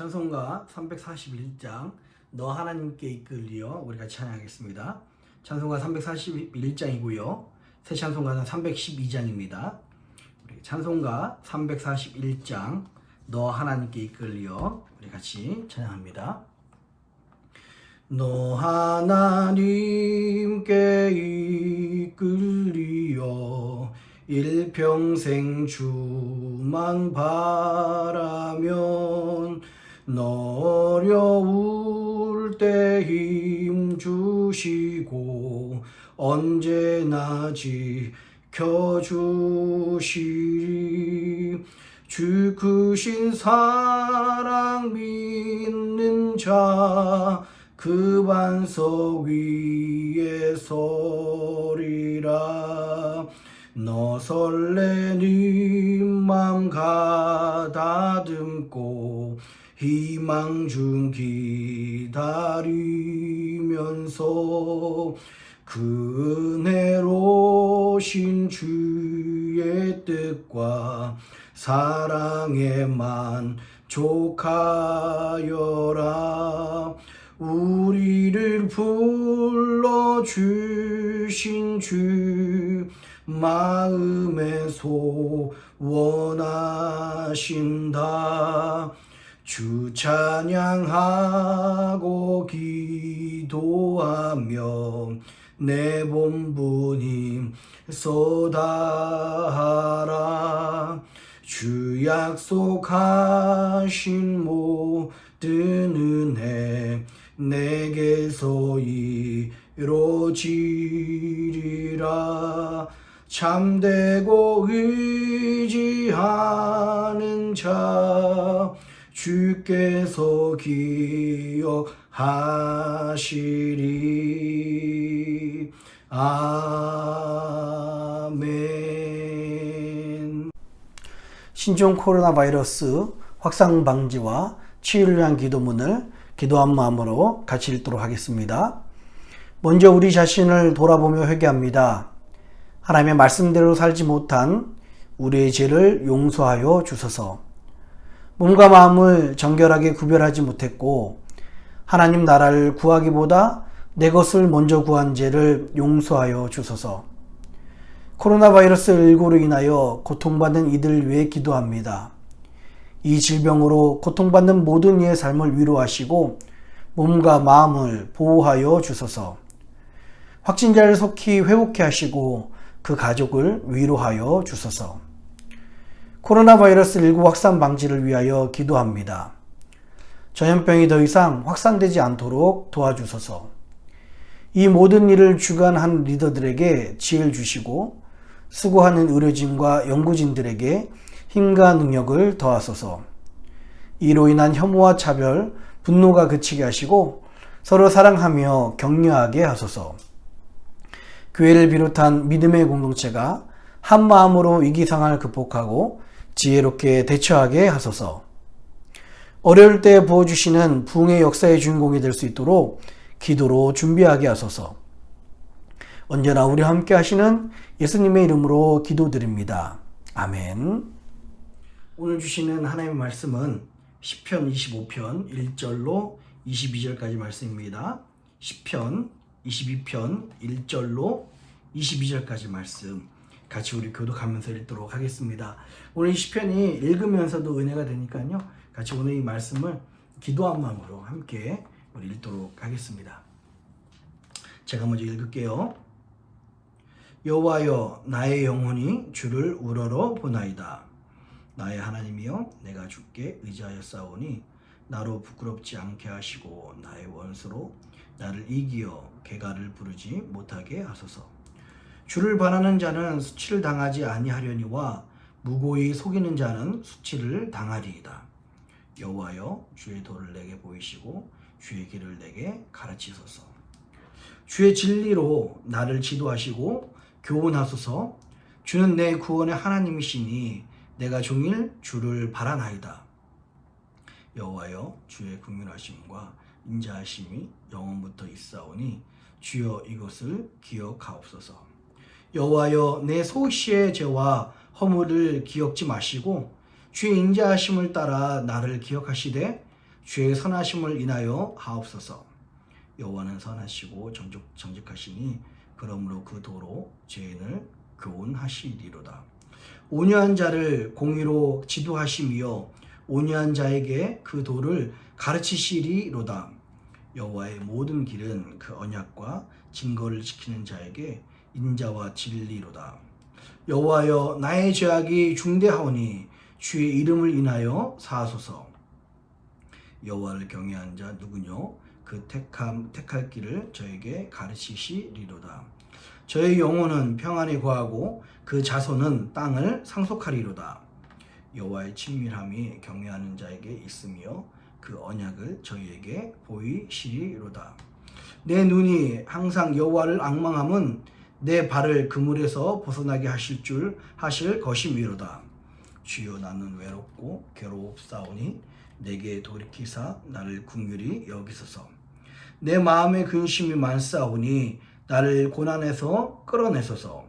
찬송가 341장 너 하나님께 이끌리어 우리 같이 찬양하겠습니다. 찬송가 341장이고요. 새 찬송가는 312장입니다. 우리 찬송가 341장 너 하나님께 이끌리어 우리 같이 찬양합니다. 너 하나님께 이끌리어 일평생 주만 바라면 너 어려울 때 힘 주시고 언제나 지켜주시리. 주 크신 사랑 믿는 자 그 반석 위에 서리라. 너 설레는 맘 가다듬고 희망 중 기다리면서 그 은혜로신 주의 뜻과 사랑에 만족하여라. 우리를 불러주신 주 마음에 소원하신다. 주 찬양하고 기도하며 내 본분임 쏟아하라. 주 약속하신 모든 은혜 내게서 이루어지리라. 참되고 의지하는 자 주께서 기억하시리. 아멘. 신종 코로나 바이러스 확산 방지와 치유를 위한 기도문을 기도한 마음으로 같이 읽도록 하겠습니다. 먼저 우리 자신을 돌아보며 회개합니다. 하나님의 말씀대로 살지 못한 우리의 죄를 용서하여 주소서. 몸과 마음을 정결하게 구별하지 못했고 하나님 나라를 구하기보다 내 것을 먼저 구한 죄를 용서하여 주소서. 코로나 바이러스19로 인하여 고통받는 이들을 위해 기도합니다. 이 질병으로 고통받는 모든 이의 삶을 위로하시고 몸과 마음을 보호하여 주소서. 확진자를 속히 회복케 하시고 그 가족을 위로하여 주소서. 코로나 바이러스19 확산 방지를 위하여 기도합니다. 전염병이 더 이상 확산되지 않도록 도와주소서. 이 모든 일을 주관한 리더들에게 지혜를 주시고 수고하는 의료진과 연구진들에게 힘과 능력을 더하소서. 이로 인한 혐오와 차별, 분노가 그치게 하시고 서로 사랑하며 격려하게 하소서. 교회를 비롯한 믿음의 공동체가 한 마음으로 위기 상황을 극복하고 지혜롭게 대처하게 하소서. 어려울 때 부어주시는 부흥의 역사의 주인공이 될 수 있도록 기도로 준비하게 하소서. 언제나 우리와 함께 하시는 예수님의 이름으로 기도드립니다. 아멘. 오늘 주시는 하나님의 말씀은 시편 25편 1절로 22절까지 말씀입니다. 시편 22편 1절로 22절까지 말씀 같이 우리 교독하면서 읽도록 하겠습니다. 오늘 이 시편이 읽으면서도 은혜가 되니까요. 같이 오늘 이 말씀을 기도한 마음으로 함께 우리 읽도록 하겠습니다. 제가 먼저 읽을게요. 여호와여 나의 영혼이 주를 우러러 보나이다. 나의 하나님이여 내가 주께 의지하여 싸우니 나로 부끄럽지 않게 하시고 나의 원수로 나를 이기어 개가를 부르지 못하게 하소서. 주를 바라는 자는 수치를 당하지 아니하려니와 무고히 속이는 자는 수치를 당하리이다. 여호와여 주의 도를 내게 보이시고 주의 길을 내게 가르치소서. 주의 진리로 나를 지도하시고 교훈하소서. 주는 내 구원의 하나님이시니 내가 종일 주를 바라나이다. 여호와여 주의 긍휼하심과 인자하심이 영원부터 있사오니 주여 이것을 기억하옵소서. 여호와여 내 소시의 죄와 허물을 기억지 마시고 주의 인자하심을 따라 나를 기억하시되 주의 선하심을 인하여 하옵소서. 여호와는 선하시고 정직하시니 그러므로 그 도로 죄인을 교훈하시리로다. 온유한 자를 공의로 지도하시며 온유한 자에게 그 도를 가르치시리로다. 여호와의 모든 길은 그 언약과 증거를 지키는 자에게 인자와 진리로다. 여호와여, 나의 죄악이 중대하오니 주의 이름을 인하여 사하소서. 여호와를 경외한 자 누구뇨? 그 택할 길을 저에게 가르치시리로다. 저의 영혼은 평안에 거하고 그 자손은 땅을 상속하리로다. 여호와의 친밀함이 경외하는 자에게 있으며 그 언약을 저희에게 보이시리로다. 내 눈이 항상 여호와를 앙망함은 내 발을 그물에서 벗어나게 하실 것임이로다. 주여, 나는 외롭고 괴로옵사오니 내게 돌이키사 나를 긍휼히 여기소서. 내 마음에 근심이 많사오니 나를 고난에서 끌어내소서.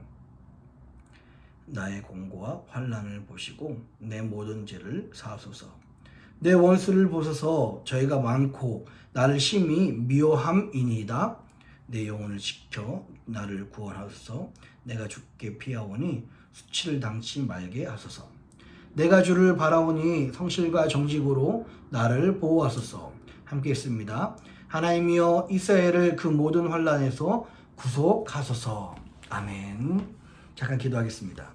나의 공고와 환난을 보시고 내 모든 죄를 사하소서. 내 원수를 보소서. 저희가 많고 나를 심히 미워함이니이다. 내 영혼을 지켜 나를 구원하소서. 내가 죽게 피하오니 수치를 당치 말게 하소서. 내가 주를 바라오니 성실과 정직으로 나를 보호하소서. 함께 있습니다. 하나님이여, 이스라엘을 그 모든 환난에서 구속하소서. 아멘. 잠깐 기도하겠습니다.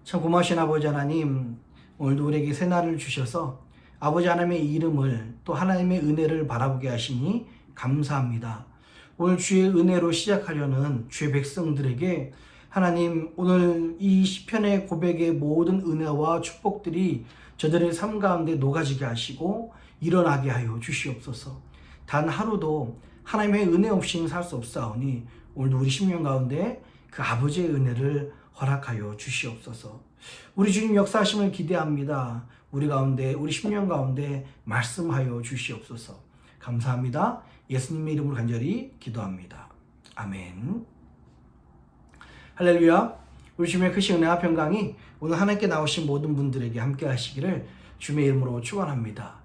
참 고마우신 아버지 하나님, 오늘도 우리에게 새날을 주셔서 아버지 하나님의 이름을 또 하나님의 은혜를 바라보게 하시니 감사합니다. 오늘 주의 은혜로 시작하려는 주의 백성들에게 하나님, 오늘 이 시편의 고백의 모든 은혜와 축복들이 저들의 삶 가운데 녹아지게 하시고 일어나게 하여 주시옵소서. 단 하루도 하나님의 은혜 없이는 살 수 없사오니 오늘도 우리 심령 가운데 그 아버지의 은혜를 허락하여 주시옵소서. 우리 주님 역사하심을 기대합니다. 우리 가운데, 우리 심령 가운데 말씀하여 주시옵소서. 감사합니다. 예수님의 이름으로 간절히 기도합니다. 아멘. 할렐루야. 우리 주님의 크신 은혜와 평강이 오늘 하나님께 나오신 모든 분들에게 함께 하시기를 주님의 이름으로 축원합니다.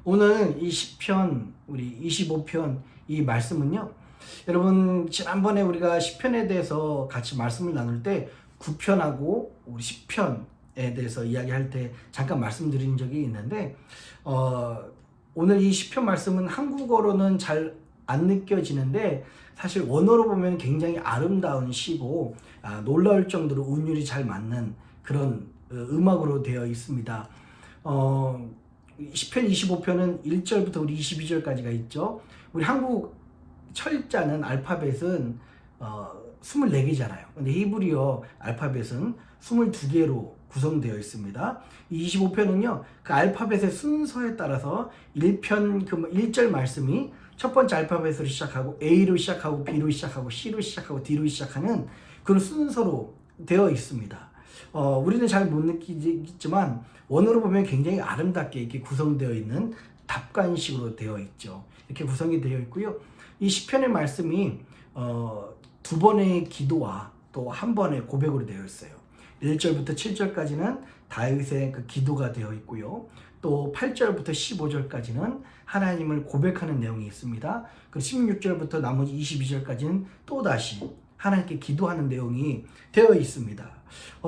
오늘 이 시편, 우리 25편 이 말씀은요, 여러분 지난번에 우리가 시편에 대해서 같이 말씀을 나눌 때 9편하고 우리 10편에 대해서 이야기할 때 잠깐 말씀드린 적이 있는데, 오늘 이 시편 말씀은 한국어로는 잘 안 느껴지는데 사실 원어로 보면 굉장히 아름다운 시고 놀라울 정도로 운율이 잘 맞는 그런 음악으로 되어 있습니다. 시편 25편은 1절부터 우리 22절까지가 있죠. 우리 한국 철자는 알파벳은 24개잖아요. 근데 히브리어 알파벳은 22개로 구성되어 있습니다. 이 25편은요, 그 알파벳의 순서에 따라서 1절 말씀이 첫 번째 알파벳으로 시작하고 A로 시작하고 B로 시작하고 C로 시작하고 D로 시작하는 그런 순서로 되어 있습니다. 우리는 잘 못 느끼지만 원어로 보면 굉장히 아름답게 이렇게 구성되어 있는 답관식으로 되어 있죠. 이렇게 구성이 되어 있고요. 이 시편의 말씀이 두 번의 기도와 또 한 번의 고백으로 되어 있어요. 1절부터 7절까지는 다윗의 그 기도가 되어 있고요. 또 8절부터 15절까지는 하나님을 고백하는 내용이 있습니다. 그 16절부터 나머지 22절까지는 또다시 하나님께 기도하는 내용이 되어 있습니다.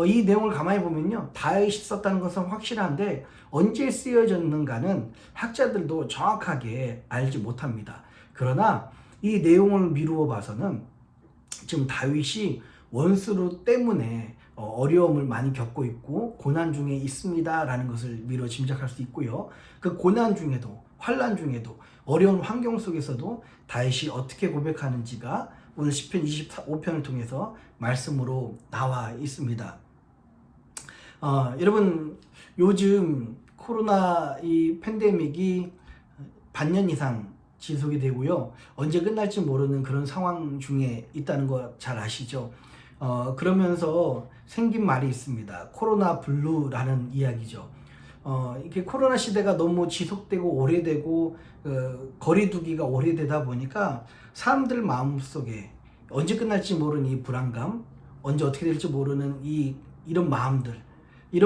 이 내용을 가만히 보면요, 다윗이 썼다는 것은 확실한데 언제 쓰여졌는가는 학자들도 정확하게 알지 못합니다. 그러나 이 내용을 미루어 봐서는 지금 다윗이 원수 때문에 어려움을 많이 겪고 있고 고난 중에 있습니다 라는 것을 미루어 짐작할 수 있고요. 그 고난 중에도, 환난 중에도, 어려운 환경 속에서도 다윗이 어떻게 고백하는지가 오늘 시편 25편을 통해서 말씀으로 나와 있습니다. 여러분, 요즘 코로나 이 팬데믹이 반년 이상 지속이 되고요. 언제 끝날지 모르는 그런 상황 중에 있다는 거 잘 아시죠? 그러면서 생긴 말이 있습니다. 코로나 블루라는 이야기죠. 이게 코로나 시대가 너무 지속되고 오래되고 거리두기가 오래되다 보니까 사람들 마음속에 언제 끝날지 모르는 이 불안감, 언제 어떻게 될지 모르는 이런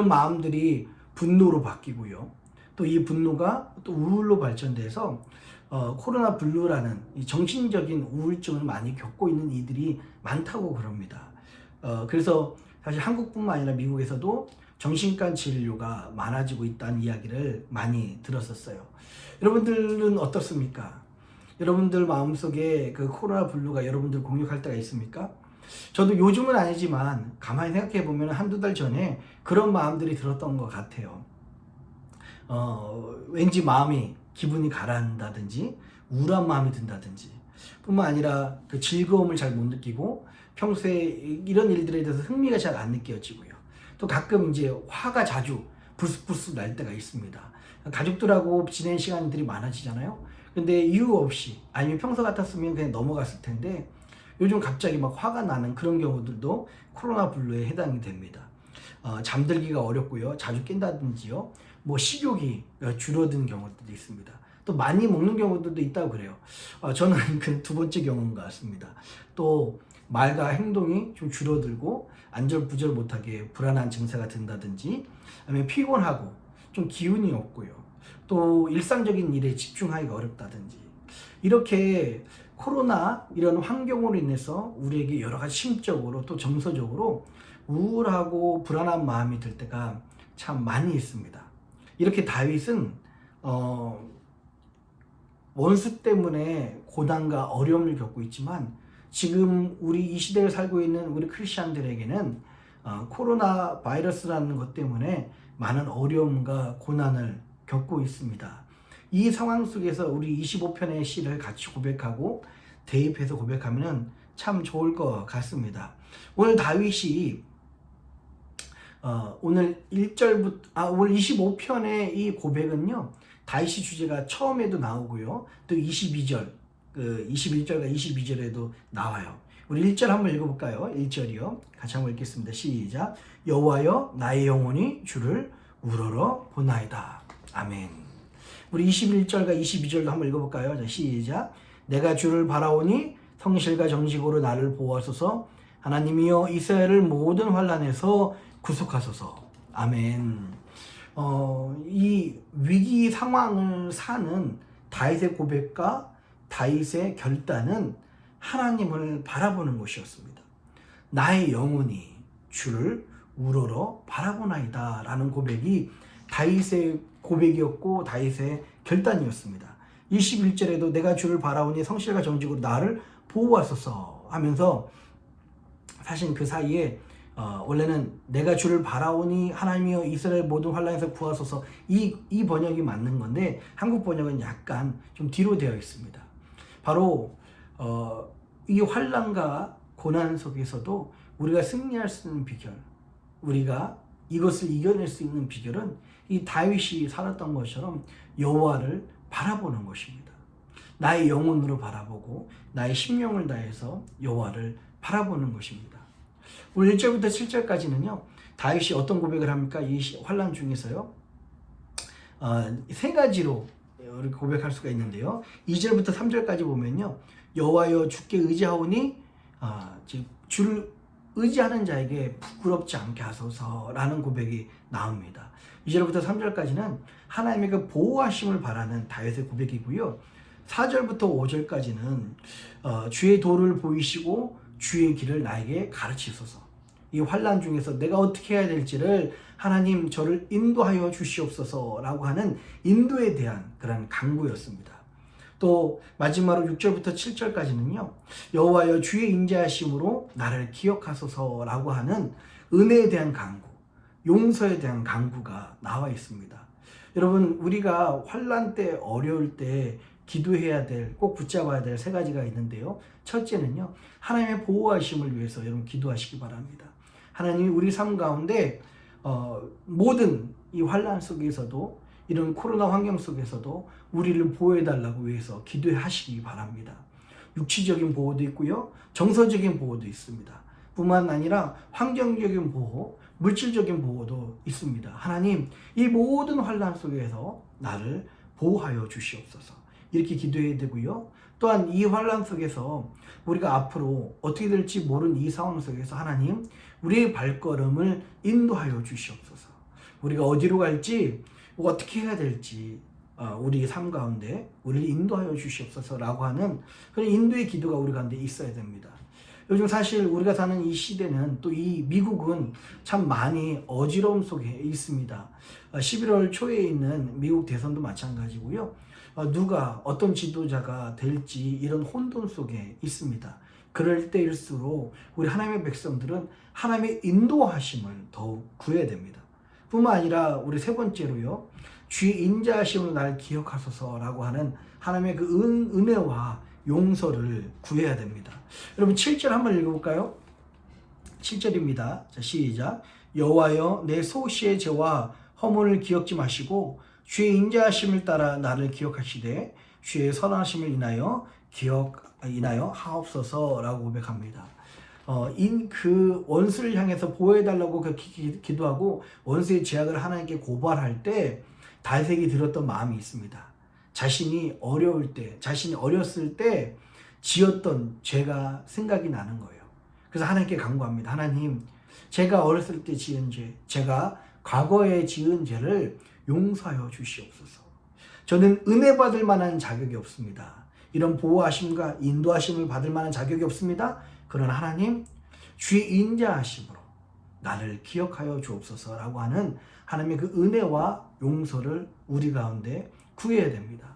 마음들이 분노로 바뀌고요. 또 이 분노가 또 우울로 발전돼서 코로나 블루라는 이 정신적인 우울증을 많이 겪고 있는 이들이 많다고 그럽니다. 그래서 사실 한국뿐만 아니라 미국에서도 정신과 진료가 많아지고 있다는 이야기를 많이 들었었어요. 여러분들은 어떻습니까? 여러분들 마음속에 그 코로나 블루가 여러분들 공격할 때가 있습니까? 저도 요즘은 아니지만 가만히 생각해 보면 한두 달 전에 그런 마음들이 들었던 것 같아요. 왠지 기분이 가라앉는다든지 우울한 마음이 든다든지 뿐만 아니라 그 즐거움을 잘 못 느끼고 평소에 이런 일들에 대해서 흥미가 잘 안 느껴지고요. 또 가끔 이제 화가 자주 불쑥불쑥 날 때가 있습니다. 가족들하고 지낸 시간들이 많아지잖아요. 근데 이유 없이 아니면 평소 같았으면 그냥 넘어갔을 텐데 요즘 갑자기 막 화가 나는 그런 경우들도 코로나 블루에 해당이 됩니다. 잠들기가 어렵고요. 자주 깬다든지요. 뭐 식욕이 줄어든 경우들도 있습니다. 또 많이 먹는 경우들도 있다고 그래요. 저는 그 두 번째 경우인 것 같습니다. 또 말과 행동이 좀 줄어들고 안절부절 못하게 불안한 증세가 든다든지 아니면 피곤하고 좀 기운이 없고요. 또 일상적인 일에 집중하기가 어렵다든지 이렇게 코로나 이런 환경으로 인해서 우리에게 여러 가지 심적으로 또 정서적으로 우울하고 불안한 마음이 들 때가 참 많이 있습니다. 이렇게 다윗은 원수 때문에 고난과 어려움을 겪고 있지만 지금 우리 이 시대를 살고 있는 우리 크리스천들에게는 코로나 바이러스라는 것 때문에 많은 어려움과 고난을 겪고 있습니다. 이 상황 속에서 우리 25편의 시를 같이 고백하고 대입해서 고백하면 참 좋을 것 같습니다. 오늘 다윗이 오늘 1절부터 오늘 25편의 이 고백은요. 다윗이 주제가 처음에도 나오고요. 또 22절, 21절과 22절에도 나와요. 우리 1절 한번 읽어볼까요? 1절이요. 같이 한번 읽겠습니다. 시작. 여호와여 나의 영혼이 주를 우러러 보나이다. 아멘. 우리 21절과 22절도 한번 읽어볼까요? 자, 시작. 내가 주를 바라오니 성실과 정직으로 나를 보호하소서. 하나님이여 이스라엘을 모든 환난에서 구속하소서. 아멘. 이 위기 상황을 사는 다윗의 고백과 다윗의 결단은 하나님을 바라보는 것이었습니다. 나의 영혼이 주를 우러러 바라보나이다 라는 고백이 다윗의 고백이었고 다윗의 결단이었습니다. 21절에도 내가 주를 바라오니 성실과 정직으로 나를 보호하소서 하면서 사실 그 사이에 원래는 내가 주를 바라오니 하나님이여 이스라엘 모든 환난에서 구하소서 이 번역이 맞는 건데 한국 번역은 약간 좀 뒤로 되어 있습니다. 바로 이 환난과 고난 속에서도 우리가 승리할 수 있는 비결, 우리가 이것을 이겨낼 수 있는 비결은 이 다윗이 살았던 것처럼 여호와를 바라보는 것입니다. 나의 영혼으로 바라보고 나의 심령을 다해서 여호와를 바라보는 것입니다. 오늘 1절부터 7절까지는요. 다윗이 어떤 고백을 합니까? 이 환난 중에서요. 세 가지로 이렇게 고백할 수가 있는데요. 2절부터 3절까지 보면요. 여호와여 주께 의지하오니 주를 의지하는 자에게 부끄럽지 않게 하소서라는 고백이 나옵니다. 2절부터 3절까지는 하나님의 그 보호하심을 바라는 다윗의 고백이고요. 4절부터 5절까지는 주의 도를 보이시고 주의 길을 나에게 가르치소서. 이 환난 중에서 내가 어떻게 해야 될지를 하나님 저를 인도하여 주시옵소서라고 하는 인도에 대한 그런 강구였습니다. 또 마지막으로 6절부터 7절까지는요. 여호와여 주의 인자하심으로 나를 기억하소서라고 하는 은혜에 대한 강구, 용서에 대한 강구가 나와 있습니다. 여러분 우리가 환난 때 어려울 때 기도해야 될, 꼭 붙잡아야 될 세 가지가 있는데요. 첫째는요. 하나님의 보호하심을 위해서 여러분 기도하시기 바랍니다. 하나님이 우리 삶 가운데 모든 이 환난 속에서도 이런 코로나 환경 속에서도 우리를 보호해달라고 위해서 기도하시기 바랍니다. 육체적인 보호도 있고요. 정서적인 보호도 있습니다. 뿐만 아니라 환경적인 보호, 물질적인 보호도 있습니다. 하나님, 이 모든 환난 속에서 나를 보호하여 주시옵소서. 이렇게 기도해야 되고요. 또한 이 환난 속에서 우리가 앞으로 어떻게 될지 모르는 이 상황 속에서 하나님, 우리의 발걸음을 인도하여 주시옵소서. 우리가 어디로 갈지 어떻게 해야 될지 우리 삶 가운데 우리를 인도하여 주시옵소서라고 하는 그런 인도의 기도가 우리 가운데 있어야 됩니다. 요즘 사실 우리가 사는 이 시대는 또 이 미국은 참 많이 어지러움 속에 있습니다. 11월 초에 있는 미국 대선도 마찬가지고요. 누가 어떤 지도자가 될지 이런 혼돈 속에 있습니다. 그럴 때일수록 우리 하나님의 백성들은 하나님의 인도하심을 더욱 구해야 됩니다. 뿐만 아니라 우리 세 번째로요. 주의 인자하심으로 나를 기억하소서라고 하는 하나님의 그 은혜와 용서를 구해야 됩니다. 여러분 7절 한번 읽어볼까요? 7절입니다. 자, 시작. 여호와여 내 소시의 죄와 허물을 기억지 마시고 주의 인자하심을 따라 나를 기억하시되 주의 선하심을 인하여 하옵소서라고 고백합니다. 그 원수를 향해서 보호해달라고 기도하고 원수의 죄악을 하나님께 고발할 때 다윗에게 들었던 마음이 있습니다. 자신이 어렸을 때 지었던 죄가 생각이 나는 거예요. 그래서 하나님께 간구합니다. 하나님, 제가 어렸을 때 지은 죄, 제가 과거에 지은 죄를 용서하여 주시옵소서. 저는 은혜 받을 만한 자격이 없습니다. 이런 보호하심과 인도하심을 받을 만한 자격이 없습니다. 그러나 하나님, 주의 인자하심으로 나를 기억하여 주옵소서라고 하는 하나님의 그 은혜와 용서를 우리 가운데 구해야 됩니다.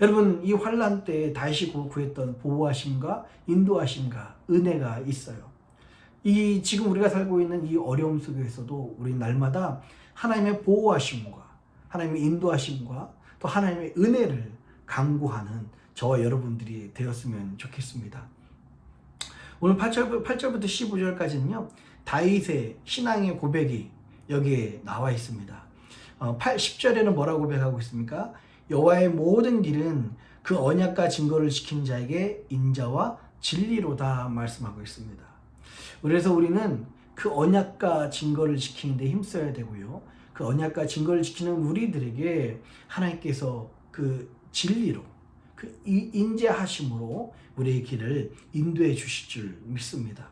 여러분, 이 환난 때 다윗이 구했던 보호하심과 인도하심과 은혜가 있어요. 지금 우리가 살고 있는 이 어려움 속에서도 우리 날마다 하나님의 보호하심과 하나님의 인도하심과 또 하나님의 은혜를 간구하는 저와 여러분들이 되었으면 좋겠습니다. 오늘 8절부터 15절까지는요. 다윗의 신앙의 고백이 여기에 나와 있습니다. 10절에는 뭐라고 고백하고 있습니까? 여호와의 모든 길은 그 언약과 증거를 지키는 자에게 인자와 진리로다 말씀하고 있습니다. 그래서 우리는 그 언약과 증거를 지키는 데 힘써야 되고요. 그 언약과 증거를 지키는 우리들에게 하나님께서 그 진리로 그 인자하심으로 우리의 길을 인도해 주실 줄 믿습니다.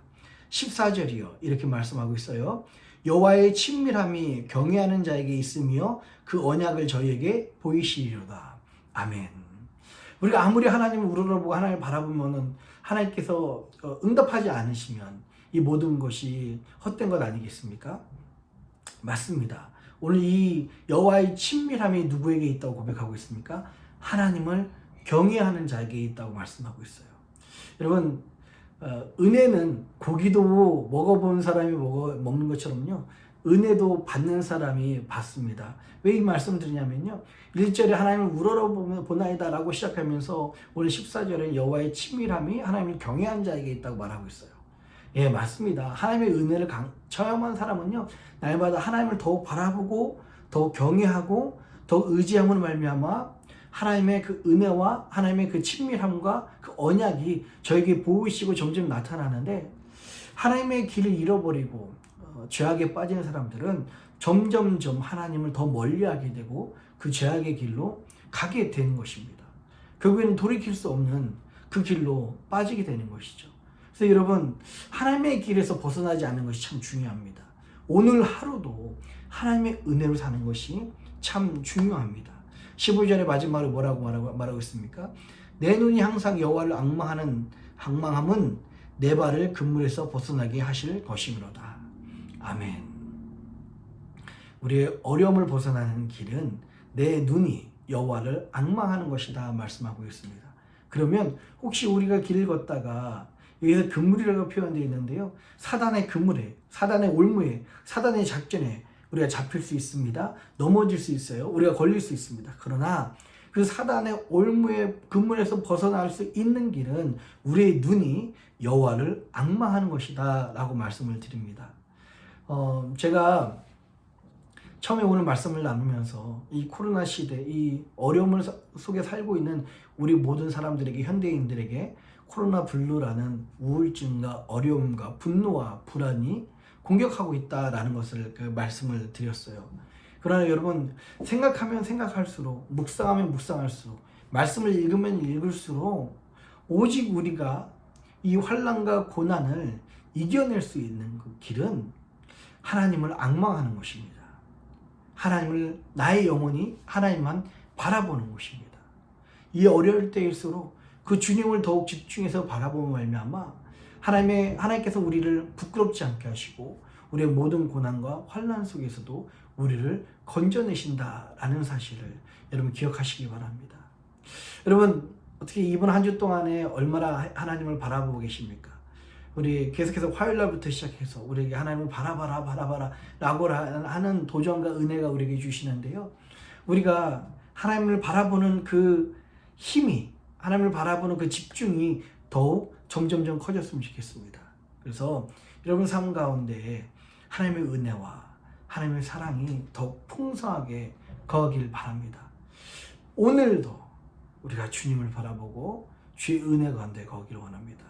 14절이요. 이렇게 말씀하고 있어요. 여호와의 친밀함이 경외하는 자에게 있으며 그 언약을 저희에게 보이시리로다. 아멘. 우리가 아무리 하나님을 우러러보고 하나님을 바라보면은 하나님께서 응답하지 않으시면 이 모든 것이 헛된 것 아니겠습니까? 맞습니다. 오늘 이 여호와의 친밀함이 누구에게 있다고 고백하고 있습니까? 하나님을 경외하는 자에게 있다고 말씀하고 있어요. 여러분, 은혜는 고기도 먹어본 사람이 먹는 것처럼요. 은혜도 받는 사람이 받습니다. 왜 이 말씀을 드리냐면요. 1절에 하나님을 우러러보나이다 라고 시작하면서 오늘 14절에 여호와의 친밀함이 하나님을 경외한 자에게 있다고 말하고 있어요. 예, 맞습니다. 하나님의 은혜를 체험한 사람은요. 날마다 하나님을 더욱 바라보고 더욱 경외하고 더욱 의지함으로 말미암아 하나님의 그 은혜와 하나님의 그 친밀함과 그 언약이 저에게 보이시고 점점 나타나는데 하나님의 길을 잃어버리고 죄악에 빠진 사람들은 점점점 하나님을 더 멀리하게 되고 그 죄악의 길로 가게 되는 것입니다. 결국에는 돌이킬 수 없는 그 길로 빠지게 되는 것이죠. 그래서 여러분, 하나님의 길에서 벗어나지 않는 것이 참 중요합니다. 오늘 하루도 하나님의 은혜로 사는 것이 참 중요합니다. 15절의 마지막으로 뭐라고 말하고 있습니까? 내 눈이 항상 여호와를 앙망함은 내 발을 그물에서 벗어나게 하실 것이므로다. 아멘. 우리의 어려움을 벗어나는 길은 내 눈이 여호와를 앙망하는 것이다 말씀하고 있습니다. 그러면 혹시 우리가 길을 걷다가 여기서 그물이라고 표현되어 있는데요. 사단의 그물에, 사단의 올무에, 사단의 작전에 우리가 잡힐 수 있습니다. 넘어질 수 있어요. 우리가 걸릴 수 있습니다. 그러나 그 사단의 올무의 그물에서 벗어날 수 있는 길은 우리의 눈이 여호와를 앙망하는 것이다 라고 말씀을 드립니다. 제가 처음에 오늘 말씀을 나누면서 이 코로나 시대, 이 어려움 속에 살고 있는 우리 모든 사람들에게, 현대인들에게 코로나 블루라는 우울증과 어려움과 분노와 불안이 공격하고 있다라는 것을 말씀을 드렸어요. 그러나 여러분, 생각하면 생각할수록, 묵상하면 묵상할수록, 말씀을 읽으면 읽을수록 오직 우리가 이 환난과 고난을 이겨낼 수 있는 그 길은 하나님을 앙망하는 것입니다. 하나님을, 나의 영혼이 하나님만 바라보는 것입니다. 이 어려울 때일수록 그 주님을 더욱 집중해서 바라보면 말미암아 하나님께서 우리를 부끄럽지 않게 하시고 우리의 모든 고난과 환난 속에서도 우리를 건져내신다라는 사실을 여러분 기억하시기 바랍니다. 여러분, 어떻게 이번 한 주 동안에 얼마나 하나님을 바라보고 계십니까? 우리 계속해서 화요일날부터 시작해서 우리에게 하나님을 바라봐라 라고 하는 도전과 은혜가 우리에게 주시는데요. 우리가 하나님을 바라보는 그 힘이, 하나님을 바라보는 그 집중이 더욱 점점점 커졌으면 좋겠습니다. 그래서 여러분 삶 가운데 하나님의 은혜와 하나님의 사랑이 더욱 풍성하게 거하길 바랍니다. 오늘도 우리가 주님을 바라보고 주의 은혜 가운데 거하기를 원합니다.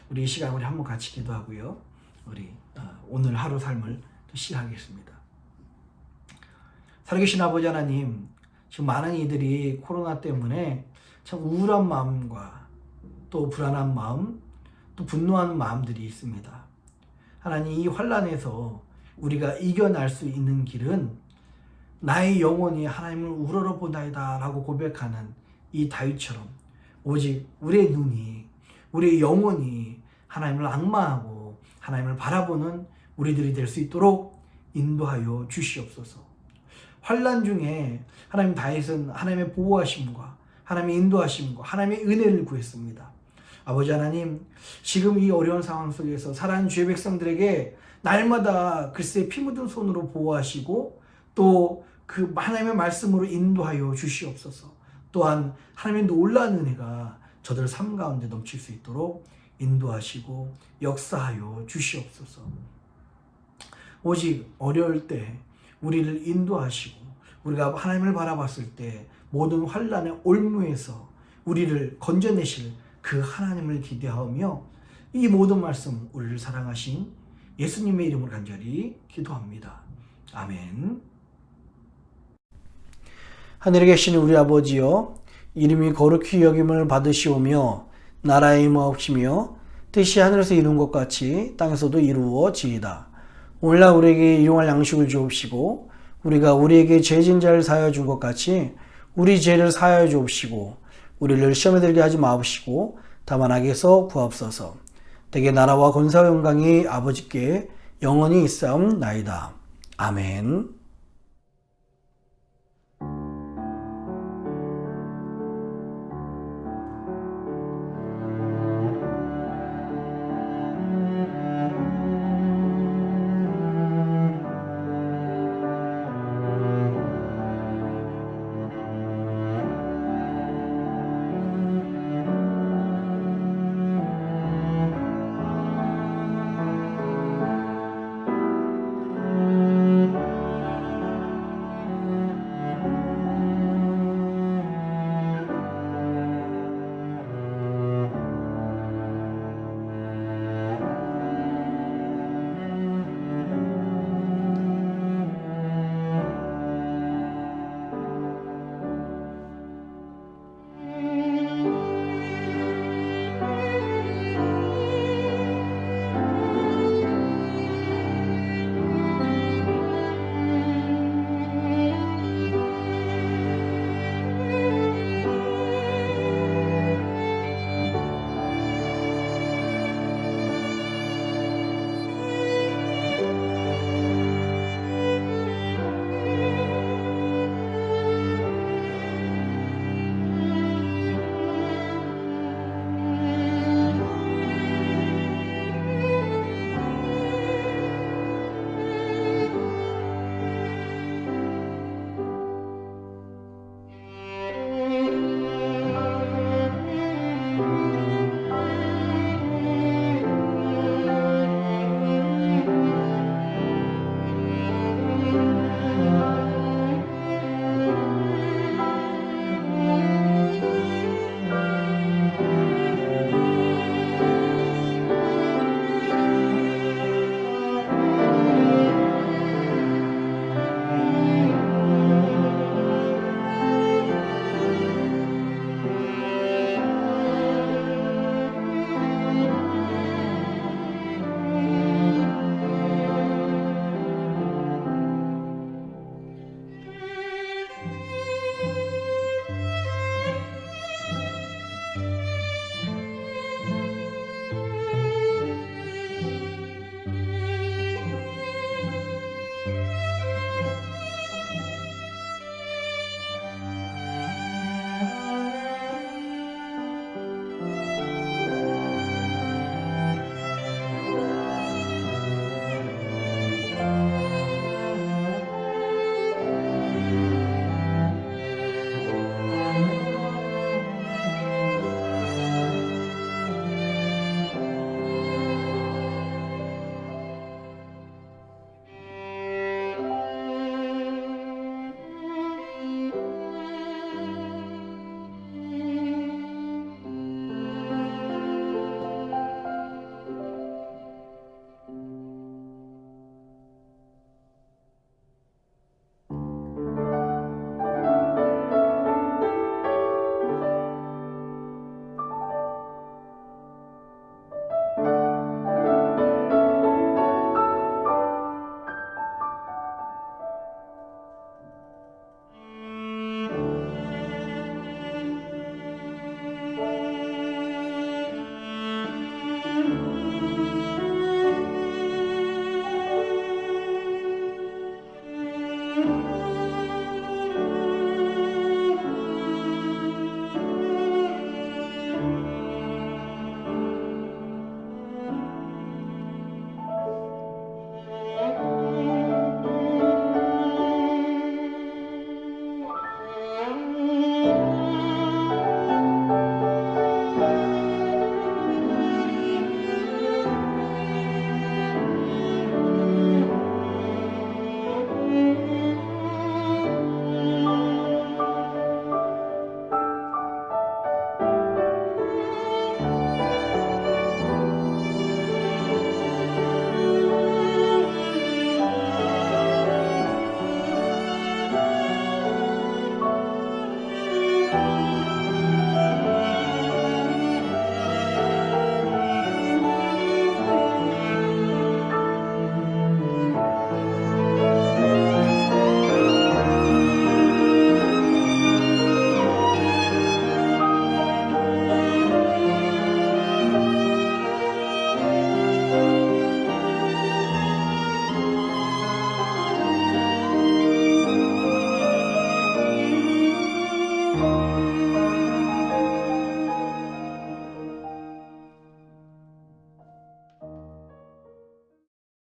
우리 이 시간 우리 한번 같이 기도하고요. 우리 오늘 하루 삶을 시작하겠습니다. 살아계신 아버지 하나님, 지금 많은 이들이 코로나 때문에 참 우울한 마음과 또 불안한 마음, 또 분노하는 마음들이 있습니다. 하나님, 이 환난에서 우리가 이겨낼 수 있는 길은 나의 영혼이 하나님을 우러러보나이다 라고 고백하는 이 다윗처럼 오직 우리의 눈이, 우리의 영혼이 하나님을 앙망하고 하나님을 바라보는 우리들이 될 수 있도록 인도하여 주시옵소서. 환난 중에 하나님 다윗은 하나님의 보호하심과 하나님의 인도하심과 하나님의 은혜를 구했습니다. 아버지 하나님, 지금 이 어려운 상황 속에서 살아가는 주의 백성들에게 날마다 글쎄 피 묻은 손으로 보호하시고 또 그 하나님의 말씀으로 인도하여 주시옵소서. 또한 하나님의 놀라운 은혜가 저들 삶 가운데 넘칠 수 있도록 인도하시고 역사하여 주시옵소서. 오직 어려울 때 우리를 인도하시고 우리가 하나님을 바라봤을 때 모든 환난의 올무에서 우리를 건져내실 그 하나님을 기대하며 이 모든 말씀 우리를 사랑하신 예수님의 이름으로 간절히 기도합니다. 아멘. 하늘에 계신 우리 아버지여, 이름이 거룩히 여김을 받으시오며 나라의 임하옵시며 뜻이 하늘에서 이룬 것 같이 땅에서도 이루어지이다. 오늘날 우리에게 일용할 양식을 주옵시고 우리가 우리에게 죄진 자를 사하여 준 것 같이 우리 죄를 사하여 주옵시고 우리를 시험에 들게 하지 마옵시고 다만 악에서 구하옵소서. 대개 나라와 권세와 영광이 아버지께 영원히 있사옵나이다. 아멘.